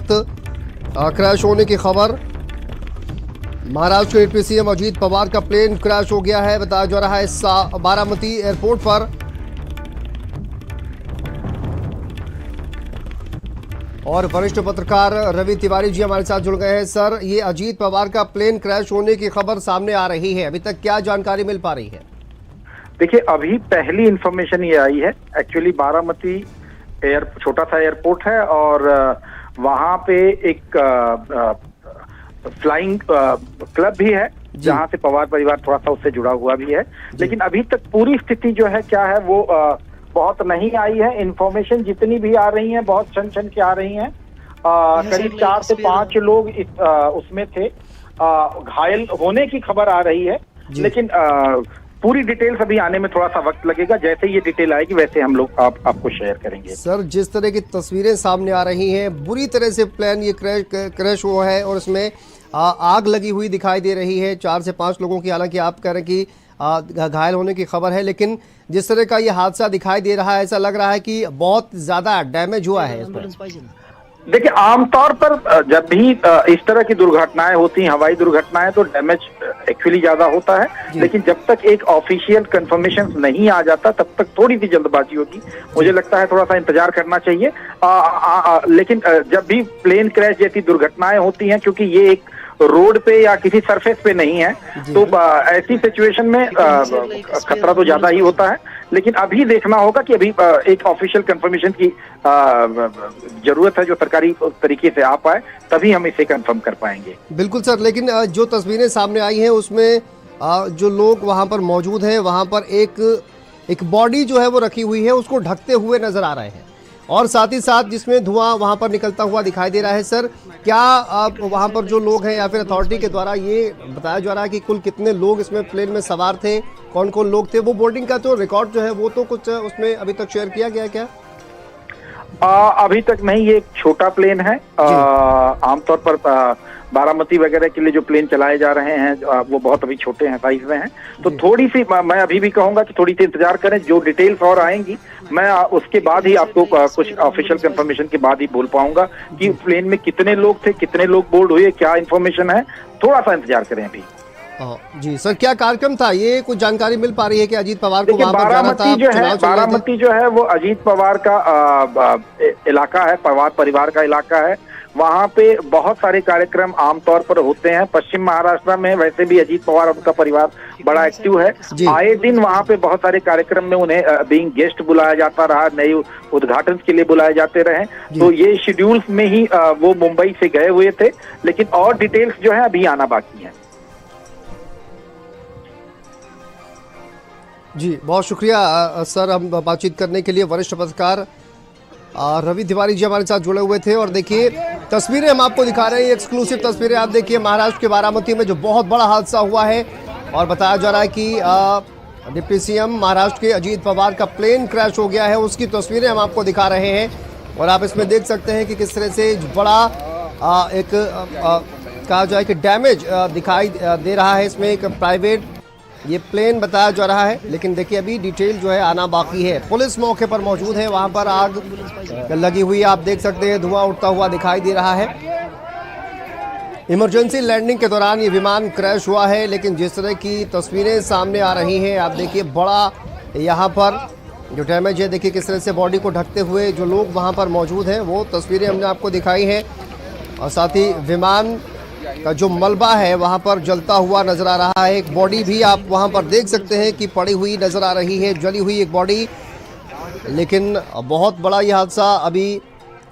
वक्त क्रैश होने की खबर। महाराष्ट्र के डिप्टी सीएम अजीत पवार का प्लेन क्रैश हो गया है, बताया जा रहा है बारामती एयरपोर्ट पर। और वरिष्ठ पत्रकार रवि तिवारी जी हमारे साथ जुड़ गए हैं। सर, ये अजीत पवार का प्लेन क्रैश होने की खबर सामने आ रही है, अभी तक क्या जानकारी मिल पा रही है? देखिए, अभी पहली इंफॉर्मेशन ये आई है। एक्चुअली बारामती छोटा सा एयरपोर्ट है और वहां पे एक फ्लाइंग क्लब भी है जहां से पवार परिवार थोड़ा सा उससे जुड़ा हुआ भी है। लेकिन अभी तक पूरी स्थिति जो है क्या है वो बहुत नहीं आई है। इंफॉर्मेशन जितनी भी आ रही है बहुत छन के आ रही हैं। करीब 4 से 5 लोग उसमें थे। घायल होने की खबर आ रही है, लेकिन पूरी डिटेल्स अभी आने में थोड़ा सा वक्त लगेगा। जैसे ये डिटेल आएगी वैसे हम लोग आपको शेयर करेंगे। सर, जिस तरह की तस्वीरें सामने आ रही हैं, बुरी तरह से प्लेन ये क्रैश हुआ है और इसमें आग लगी हुई दिखाई दे रही है। 4 से 5 लोगों की, हालांकि आप कह रहे हैं कि घायल होने की खबर है, लेकिन जिस तरह का ये हादसा दिखाई दे रहा है ऐसा लग रहा है कि बहुत ज्यादा डैमेज हुआ है इसमें। देखिए, आमतौर पर जब भी इस तरह की दुर्घटनाएं होती हैं, हवाई दुर्घटनाएं, तो डैमेज एक्चुअली ज्यादा होता है। लेकिन जब तक एक ऑफिशियल कंफर्मेशन नहीं आ जाता तब तक थोड़ी सी जल्दबाजी होगी। मुझे लगता है थोड़ा सा इंतजार करना चाहिए। लेकिन जब भी प्लेन क्रैश जैसी दुर्घटनाएं होती हैं, क्योंकि ये एक रोड पे या किसी सरफेस पे नहीं है, तो ऐसी सिचुएशन में खतरा तो ज्यादा ही होता है। लेकिन अभी देखना होगा कि अभी एक ऑफिशियल कंफर्मेशन की जरूरत है जो सरकारी तरीके से आ पाए, तभी हम इसे कंफर्म कर पाएंगे। बिल्कुल सर, लेकिन जो तस्वीरें सामने आई हैं उसमें जो लोग वहां पर मौजूद हैं, वहां पर एक बॉडी जो है वो रखी हुई है, उसको ढकते हुए नजर आ रहे हैं और साथ ही साथ जिसमें धुआं वहां पर निकलता हुआ दिखाई दे रहा है। सर, क्या वहां पर जो लोग हैं या फिर अथॉरिटी के द्वारा ये बताया जा रहा है कि कुल कितने लोग इसमें प्लेन में सवार थे, कौन कौन लोग थे? वो बोर्डिंग का तो रिकॉर्ड जो है वो तो कुछ उसमें अभी तक शेयर किया गया क्या? अभी तक नहीं। ये एक छोटा प्लेन है। आमतौर पर बारामती वगैरह के लिए जो प्लेन चलाए जा रहे हैं वो बहुत अभी छोटे हैं, साइज में हैं। तो थोड़ी सी मैं अभी भी कहूंगा कि थोड़ी सी इंतजार करें। जो डिटेल्स और आएंगी मैं उसके बाद ही आपको कुछ ऑफिशियल कंफर्मेशन के बाद ही बोल पाऊंगा कि प्लेन में कितने लोग थे, कितने लोग बोर्ड हुए, क्या इन्फॉर्मेशन है। थोड़ा सा इंतजार करें अभी। जी सर, क्या कार्यक्रम था ये? कुछ जानकारी मिल पा रही है कि अजीत पवार को वहां पर जाना था? बारामती जो है वो अजीत पवार का इलाका है, पवार परिवार का इलाका है। वहां पे बहुत सारे कार्यक्रम आमतौर पर होते हैं। पश्चिम महाराष्ट्र में वैसे भी अजीत पवार उनका परिवार बड़ा एक्टिव है। आए दिन वहां पे बहुत सारे कार्यक्रम में उन्हें बीइंग गेस्ट बुलाया जाता रहा, नए उद्घाटन के लिए बुलाए जाते रहे। तो ये शेड्यूल्स में ही वो मुंबई से गए हुए थे, लेकिन और डिटेल्स जो है अभी आना बाकी है। जी, बहुत शुक्रिया सर, हम बातचीत करने के लिए। वरिष्ठ पत्रकार रवि तिवारी जी हमारे साथ जुड़े हुए थे। और देखिए, तस्वीरें हम आपको दिखा रहे हैं, एक्सक्लूसिव तस्वीरें। आप देखिए, महाराष्ट्र के बारामती में जो बहुत बड़ा हादसा हुआ है और बताया जा रहा है कि डिप्टी सीएम महाराष्ट्र के अजीत पवार का प्लेन क्रैश हो गया है, उसकी तस्वीरें हम आपको दिखा रहे हैं। और आप इसमें देख सकते हैं कि किस तरह से बड़ा कहा जाए कि डैमेज दिखाई दे रहा है। इसमें एक प्राइवेट ये प्लेन बताया जा रहा है, लेकिन देखिए अभी डिटेल जो है आना बाकी है। पुलिस मौके पर मौजूद है, वहां पर आग लगी हुई आप देख सकते हैं, धुआं उठता हुआ दिखाई दे रहा है। इमरजेंसी लैंडिंग के दौरान ये विमान क्रैश हुआ है, लेकिन जिस तरह की तस्वीरें सामने आ रही हैं, आप देखिए बड़ा यहाँ पर जो डैमेज है, देखिए किस तरह से बॉडी को ढकते हुए जो लोग वहाँ पर मौजूद हैं वो तस्वीरें हमने आपको दिखाई हैं। और साथ ही विमान का जो मलबा है वहां पर जलता हुआ नजर आ रहा है। एक बॉडी भी आप वहां पर देख सकते हैं कि पड़ी हुई नजर आ रही है, जली हुई एक बॉडी। लेकिन बहुत बड़ा यह हादसा अभी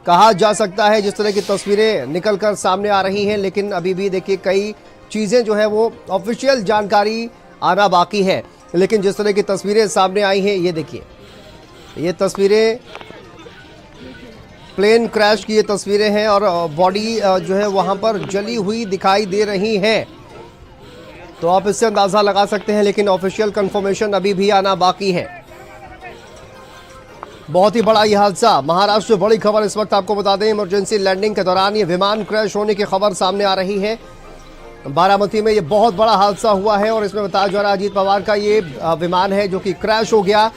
कहा जा सकता है, जिस तरह की तस्वीरें निकलकर सामने आ रही हैं। लेकिन अभी भी देखिए कई चीजें जो है वो ऑफिशियल जानकारी आना बाकी है। लेकिन जिस तरह की तस्वीरें सामने आई हैं, ये देखिए, ये तस्वीरें प्लेन क्रैश की ये तस्वीरें हैं और बॉडी जो है वहां पर जली हुई दिखाई दे रही है। तो आप इससे अंदाजा लगा सकते हैं, लेकिन ऑफिशियल कंफर्मेशन अभी भी आना बाकी है। बहुत ही बड़ा यह हादसा, महाराष्ट्र में बड़ी खबर इस वक्त आपको बता दें। इमरजेंसी लैंडिंग के दौरान ये विमान क्रैश होने की खबर सामने आ रही है। बारामती में ये बहुत बड़ा हादसा हुआ है और इसमें बताया जा रहा है अजीत पवार का ये विमान है जो कि क्रैश हो गया।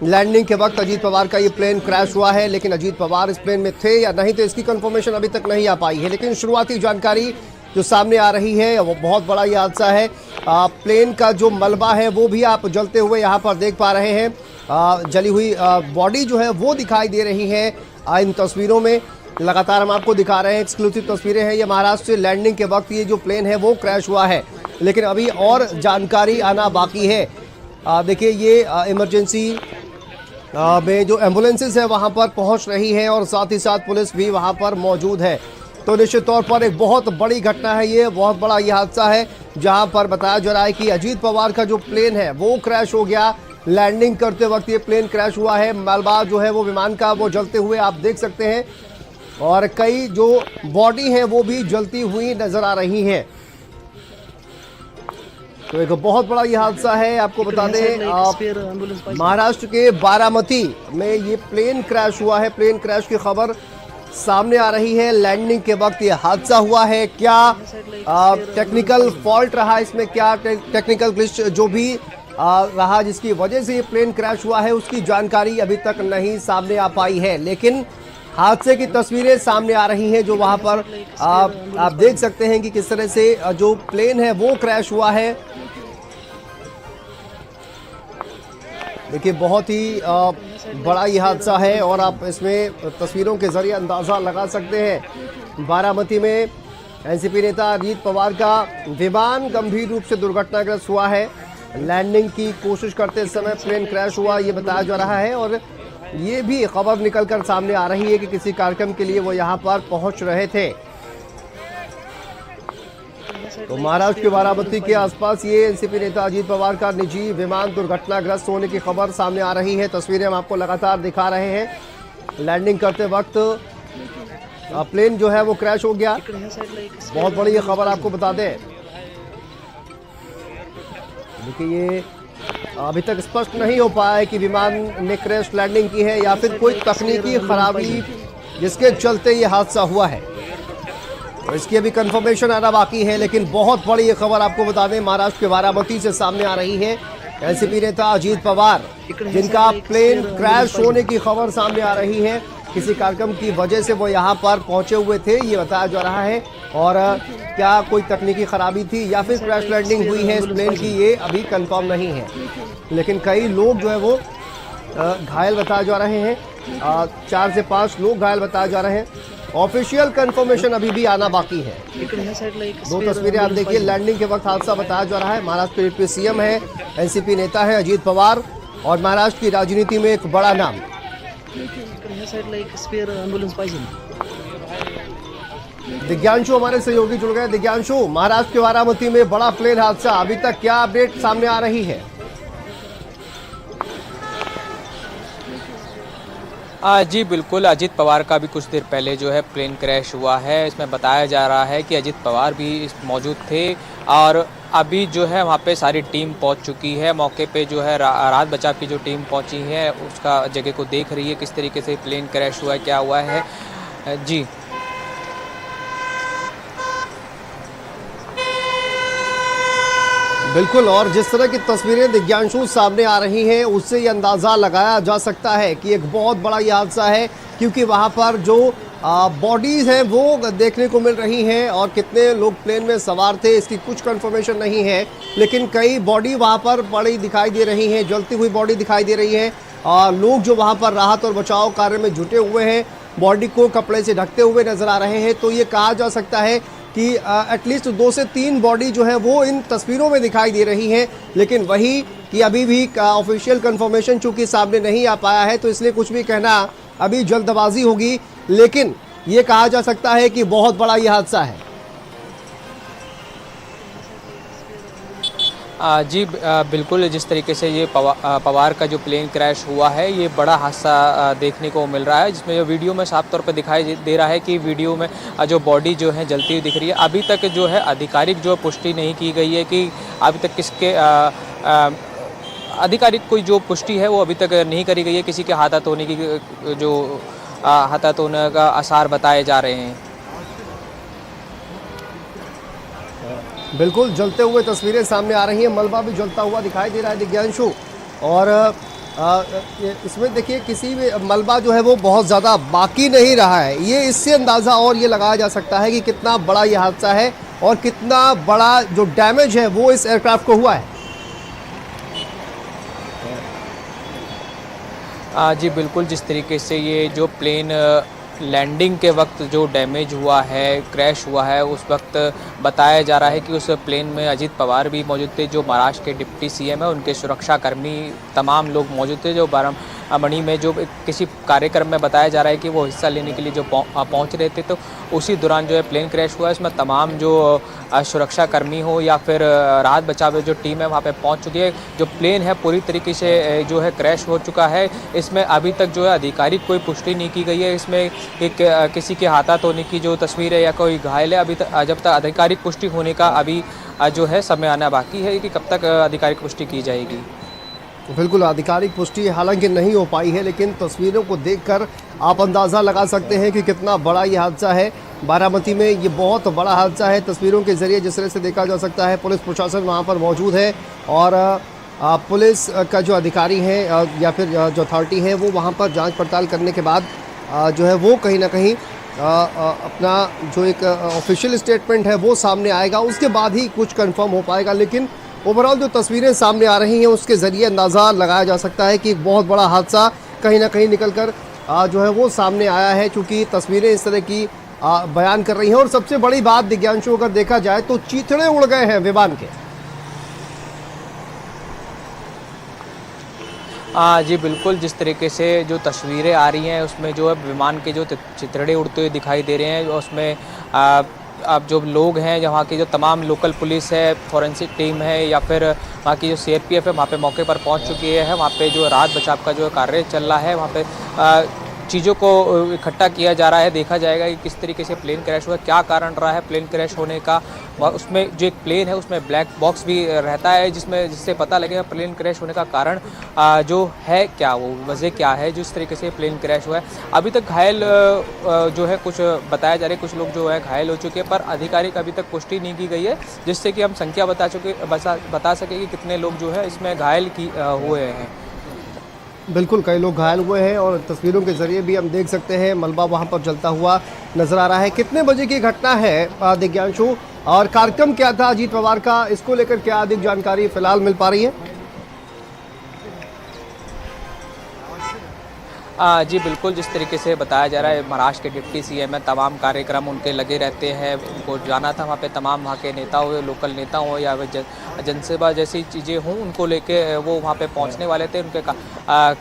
लैंडिंग के वक्त अजीत पवार का ये प्लेन क्रैश हुआ है, लेकिन अजीत पवार इस प्लेन में थे या नहीं तो इसकी कंफर्मेशन अभी तक नहीं आ पाई है। लेकिन शुरुआती जानकारी जो सामने आ रही है वो बहुत बड़ा ये हादसा है। प्लेन का जो मलबा है वो भी आप जलते हुए यहाँ पर देख पा रहे हैं। जली हुई बॉडी जो है वो दिखाई दे रही है इन तस्वीरों में। लगातार हम आपको दिखा रहे हैं, एक्सक्लूसिव तस्वीरें हैं। ये महाराष्ट्र से लैंडिंग के वक्त ये जो प्लेन है वो क्रैश हुआ है, लेकिन अभी और जानकारी आना बाकी है। देखिए ये इमरजेंसी में जो एम्बुलेंसेज है वहाँ पर पहुँच रही है और साथ ही साथ पुलिस भी वहाँ पर मौजूद है। तो निश्चित तौर पर एक बहुत बड़ी घटना है, ये बहुत बड़ा ये हादसा है जहाँ पर बताया जा रहा है कि अजीत पवार का जो प्लेन है वो क्रैश हो गया। लैंडिंग करते वक्त ये प्लेन क्रैश हुआ है। मलबा जो है वो विमान का वो जलते हुए आप देख सकते हैं और कई जो बॉडी है वो भी जलती हुई नजर आ रही है। तो एक बहुत बड़ा ये हादसा है। आपको बता दें महाराष्ट्र के बारामती में ये प्लेन क्रैश हुआ है। प्लेन क्रैश की खबर सामने आ रही है। लैंडिंग के वक्त ये हादसा हुआ है। क्या टेक्निकल फॉल्ट रहा इसमें, क्या टेक्निकल ग्लिच जो भी रहा जिसकी वजह से ये प्लेन क्रैश हुआ है, उसकी जानकारी अभी तक नहीं सामने आ पाई है। लेकिन हादसे की तस्वीरें सामने आ रही हैं जो वहां पर आप देख सकते हैं कि किस तरह से जो प्लेन है वो क्रैश हुआ है। देखिए बहुत ही बड़ा ये हादसा है और आप इसमें तस्वीरों के जरिए अंदाज़ा लगा सकते हैं। बारामती में एनसीपी नेता अजीत पवार का विमान गंभीर रूप से दुर्घटनाग्रस्त हुआ है। लैंडिंग की कोशिश करते समय प्लेन क्रैश हुआ ये बताया जा रहा है और ये भी खबर निकलकर सामने आ रही है कि किसी कार्यक्रम के लिए वो यहाँ पर पहुँच रहे थे। तो महाराष्ट्र के बारामती के आसपास ये एनसीपी नेता अजीत पवार का निजी विमान दुर्घटनाग्रस्त होने की खबर सामने आ रही है। तस्वीरें हम आपको लगातार दिखा रहे हैं। लैंडिंग करते वक्त प्लेन जो है वो क्रैश हो गया। बहुत बड़ी ये खबर आपको बता दें। देखिए ये अभी तक स्पष्ट नहीं हो पाया है कि विमान ने क्रैश लैंडिंग की है या फिर कोई तकनीकी खराबी जिसके चलते ये हादसा हुआ है। और इसकी अभी कंफर्मेशन आना बाकी है। लेकिन बहुत बड़ी ये खबर आपको बता दें महाराष्ट्र के बारामती से सामने आ रही है। एनसीपी नेता अजीत पवार जिनका प्लेन क्रैश होने की खबर सामने आ रही है, किसी कार्यक्रम की वजह से वो यहाँ पर पहुंचे हुए थे ये बताया जा रहा है। और क्या कोई तकनीकी खराबी थी या फिर क्रैश लैंडिंग हुई है इस प्लेन की, ये अभी कंफर्म नहीं है। लेकिन कई लोग जो है वो घायल बताए जा रहे हैं। 4 से 5 लोग घायल बताए जा रहे हैं। ऑफिशियल कंफर्मेशन अभी भी आना बाकी है। दो तस्वीरें आप देखिए। लैंडिंग के वक्त हादसा बताया जा रहा है। महाराष्ट्र के डिप्टी सीएम है, एनसीपी नेता है अजीत पवार और महाराष्ट्र की राजनीति में एक बड़ा नाम। दिव्यांशु हमारे सहयोगी जुड़ गए। दिव्यांशु, महाराष्ट्र के बारामती में बड़ा प्लेन हादसा, अभी तक क्या अपडेट सामने आ रही है? जी बिल्कुल, अजीत पवार का भी कुछ देर पहले जो है प्लेन क्रैश हुआ है। इसमें बताया जा रहा है कि अजीत पवार भी मौजूद थे और अभी जो है वहाँ पे सारी टीम पहुँच चुकी है। मौके पे जो है राहत बचाव की जो टीम पहुँची है उसका जगह को देख रही है किस तरीके से प्लेन क्रैश हुआ है, क्या हुआ है। जी बिल्कुल, और जिस तरह की तस्वीरें दिव्यांशु सामने आ रही हैं उससे ये अंदाज़ा लगाया जा सकता है कि एक बहुत बड़ा ये हादसा है, क्योंकि वहाँ पर जो बॉडीज़ हैं वो देखने को मिल रही हैं और कितने लोग प्लेन में सवार थे इसकी कुछ कंफर्मेशन नहीं है। लेकिन कई बॉडी वहाँ पर पड़ी दिखाई दे रही हैं, जलती हुई बॉडी दिखाई दे रही है। लोग जो वहाँ पर राहत और बचाव कार्य में जुटे हुए हैं बॉडी को कपड़े से ढकते हुए नजर आ रहे हैं। तो ये कहा जा सकता है कि एटलीस्ट 2 से 3 बॉडी जो है वो इन तस्वीरों में दिखाई दे रही हैं। लेकिन वही कि अभी भी ऑफिशियल कंफर्मेशन चूंकि सामने नहीं आ पाया है तो इसलिए कुछ भी कहना अभी जल्दबाजी होगी। लेकिन ये कहा जा सकता है कि बहुत बड़ा ये हादसा है। जी बिल्कुल, जिस तरीके से ये पवार का जो प्लेन क्रैश हुआ है ये बड़ा हादसा देखने को मिल रहा है, जिसमें जो वीडियो में साफ तौर पर दिखाई दे रहा है कि वीडियो में जो बॉडी जो है जलती हुई दिख रही है। अभी तक जो है आधिकारिक जो पुष्टि नहीं की गई है कि अभी तक किसके आधिकारिक कोई जो पुष्टि है वो अभी तक नहीं करी गई है। किसी के हादसा होने की जो हादसा होने का आसार बताए जा रहे हैं। बिल्कुल, जलते हुए तस्वीरें सामने आ रही हैं। मलबा भी जलता हुआ दिखाई दे रहा है दिव्यांशु। और इसमें देखिए किसी भी मलबा जो है वो बहुत ज़्यादा बाकी नहीं रहा है। ये इससे अंदाज़ा और ये लगाया जा सकता है कि कितना बड़ा ये हादसा है और कितना बड़ा जो डैमेज है वो इस एयरक्राफ्ट को हुआ है। जी बिल्कुल, जिस तरीके से ये जो प्लेन लैंडिंग के वक्त जो डैमेज हुआ है, क्रैश हुआ है, उस वक्त बताया जा रहा है कि उस प्लेन में अजीत पवार भी मौजूद थे, जो महाराष्ट्र के डिप्टी सीएम है, उनके सुरक्षाकर्मी तमाम लोग मौजूद थे, जो बारामणी में जो किसी कार्यक्रम में बताया जा रहा है कि वो हिस्सा लेने के लिए जो पहुंच रहे थे, तो उसी दौरान जो है प्लेन क्रैश हुआ है। इसमें तमाम जो सुरक्षाकर्मी हो या फिर राहत बचाव जो टीम है वहाँ पे पहुँच चुकी है। जो प्लेन है पूरी तरीके से जो है क्रैश हो चुका है। इसमें अभी तक जो है आधिकारिक कोई पुष्टि नहीं की गई है। इसमें किसी के हाथात होने की जो तस्वीर है या कोई घायल है, अभी तक जब तक आधिकारिक पुष्टि होने का अभी जो है समय आना बाकी है कि कब तक आधिकारिक पुष्टि की जाएगी। बिल्कुल, आधिकारिक पुष्टि हालांकि नहीं हो पाई है, लेकिन तस्वीरों को देखकर आप अंदाज़ा लगा सकते हैं कि कितना बड़ा ये हादसा है। बारामती में ये बहुत बड़ा हादसा है। तस्वीरों के ज़रिए जिस तरह से देखा जा सकता है, पुलिस प्रशासन वहाँ पर मौजूद है और पुलिस का जो अधिकारी है या फिर जो अथॉरिटी है वो वहाँ पर जांच पड़ताल करने के बाद जो है वो कहीं ना कहीं अपना जो एक ऑफिशियल स्टेटमेंट है वो सामने आएगा। उसके बाद ही कुछ कंफर्म हो पाएगा। लेकिन ओवरऑल जो तस्वीरें सामने आ रही हैं उसके ज़रिए अंदाज़ा लगाया जा सकता है कि एक बहुत बड़ा हादसा कहीं ना कहीं निकल कर जो है वो सामने आया है, क्योंकि तस्वीरें इस तरह की बयान कर रही हैं। और सबसे बड़ी बात दिव्यांशु, अगर देखा जाए तो चीथड़े उड़ गए हैं विमान के। जी बिल्कुल, जिस तरीके से जो तस्वीरें आ रही हैं उसमें जो है विमान के जो चिथड़े उड़ते हुए दिखाई दे रहे हैं, उसमें अब जो लोग हैं, जहाँ की जो तमाम लोकल पुलिस है, फॉरेंसिक टीम है या फिर वहाँ की जो सीआरपीएफ है वहाँ पे मौके पर पहुँच चुकी है। वहाँ पे जो राहत बचाव का जो कार्य चल रहा है, वहाँ पे चीज़ों को इकट्ठा किया जा रहा है। देखा जाएगा कि किस तरीके से प्लेन क्रैश हुआ, क्या कारण रहा है प्लेन क्रैश होने का। उसमें जो एक प्लेन है उसमें ब्लैक बॉक्स भी रहता है जिससे पता लगेगा प्लेन क्रैश होने का कारण जो है क्या, वो वजह क्या है जिस तरीके से प्लेन क्रैश हुआ है। अभी तक घायल जो है कुछ बताया जा रहा है, कुछ लोग जो है घायल हो चुके हैं, पर आधिकारिक अभी तक पुष्टि नहीं की गई है जिससे कि हम संख्या बता सके कि कितने लोग जो है इसमें घायल हुए हैं। बिल्कुल, कई लोग घायल हुए हैं और तस्वीरों के ज़रिए भी हम देख सकते हैं मलबा वहाँ पर जलता हुआ नज़र आ रहा है। कितने बजे की घटना है दिव्यांशु, और कार्यक्रम क्या था अजीत पवार का, इसको लेकर क्या अधिक जानकारी फिलहाल मिल पा रही है? जी बिल्कुल, जिस तरीके से बताया जा रहा है महाराष्ट्र के डिप्टी सीएम है, तमाम कार्यक्रम उनके लगे रहते हैं। उनको जाना था वहाँ पे, तमाम वहाँ के नेता हो, लोकल नेता हो या जनसेवा जैसी चीज़ें हों, उनको लेके वो वहाँ पे पहुँचने वाले थे। उनके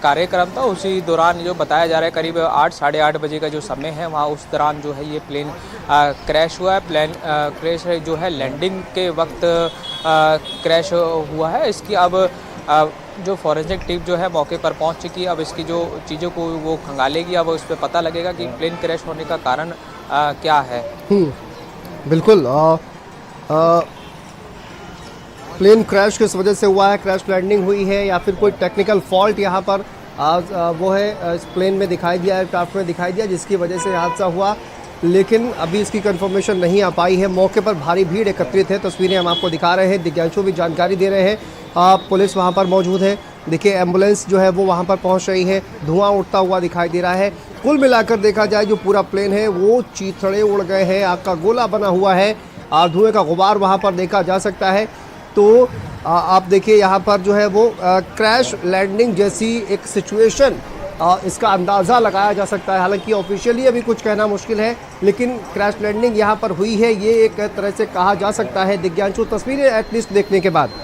कार्यक्रम था। उसी दौरान जो बताया जा रहा है करीब 8 साढ़े 8 बजे का जो समय है वहाँ, उस दौरान जो है ये प्लेन क्रैश हुआ है। प्लेन क्रैश जो है लैंडिंग के वक्त क्रैश हुआ है। इसकी अब जो फॉरेंसिक टीम जो है मौके पर पहुंच चुकी है। अब इसकी जो चीज़ों को वो खंगालेगी, अब उस पर पता लगेगा कि प्लेन क्रैश होने का कारण क्या है। बिल्कुल, प्लेन क्रैश किस वजह से हुआ है, क्रैश लैंडिंग हुई है या फिर कोई टेक्निकल फॉल्ट यहाँ पर वो है इस प्लेन में दिखाई दिया, एयरक्राफ्ट में दिखाई दिया, जिसकी वजह से हादसा हुआ, लेकिन अभी इसकी कंफर्मेशन नहीं आ पाई है। मौके पर भारी भीड़ एकत्रित है, तस्वीरें हम आपको दिखा रहे हैं, दिव्यांशु भी जानकारी दे रहे हैं। पुलिस वहाँ पर मौजूद है। देखिए एम्बुलेंस जो है वो वहाँ पर पहुँच रही है, धुआं उठता हुआ दिखाई दे रहा है। कुल मिलाकर देखा जाए जो पूरा प्लेन है वो चीथड़े उड़ गए हैं, आग का गोला बना हुआ है और धुएँ का गुबार वहाँ पर देखा जा सकता है। तो आप देखिए यहाँ पर जो है वो क्रैश लैंडिंग जैसी एक सिचुएशन इसका अंदाज़ा लगाया जा सकता है। हालांकि ऑफिशियली अभी कुछ कहना मुश्किल है, लेकिन क्रैश लैंडिंग यहाँ पर हुई है ये एक तरह से कहा जा सकता है। दिव्यांशु, तस्वीरें एटलीस्ट देखने के बाद।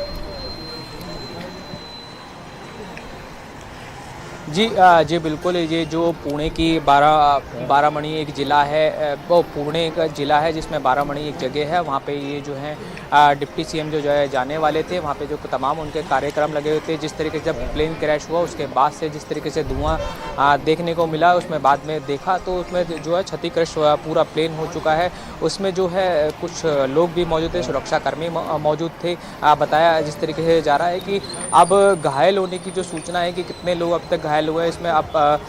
जी बिल्कुल, ये जो पुणे की बारामणी एक ज़िला है, वो पुणे का ज़िला है जिसमें बारामणी एक जगह है। वहाँ पे ये जो है डिप्टी सीएम जो है जाने वाले थे, वहाँ पे जो तमाम उनके कार्यक्रम लगे हुए थे। जिस तरीके से जब प्लेन क्रैश हुआ उसके बाद से जिस तरीके से धुआं देखने को मिला, उसमें बाद में देखा तो उसमें जो है क्षतिग्रस्त पूरा प्लेन हो चुका है। उसमें जो है कुछ लोग भी मौजूद थे, सुरक्षाकर्मी मौजूद थे। बताया जिस तरीके से जा रहा है कि अब घायल होने की जो सूचना है कि कितने लोग अब तक घायल हुए, इसमें अब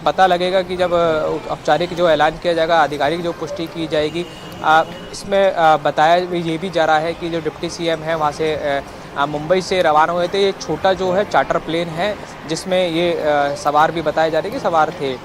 पता लगेगा कि जब औपचारिक जो ऐलान किया जाएगा, आधिकारिक जो पुष्टि की जाएगी। इसमें बताया ये भी जा रहा है कि जो डिप्टी सीएम है वहाँ से मुंबई से रवाना हुए थे। ये छोटा जो है चार्टर प्लेन है जिसमें ये सवार भी बताए जा रहे हैं कि सवार थे।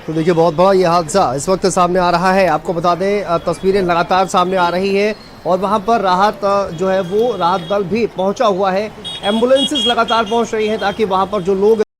तो देखिए बहुत बड़ा ये हादसा इस वक्त सामने आ रहा है। आपको बता दें तस्वीरें लगातार सामने आ रही है और वहां पर राहत जो है वो राहत दल भी पहुंचा हुआ है। एम्बुलेंसेस लगातार पहुंच रही हैं ताकि वहां पर जो लोग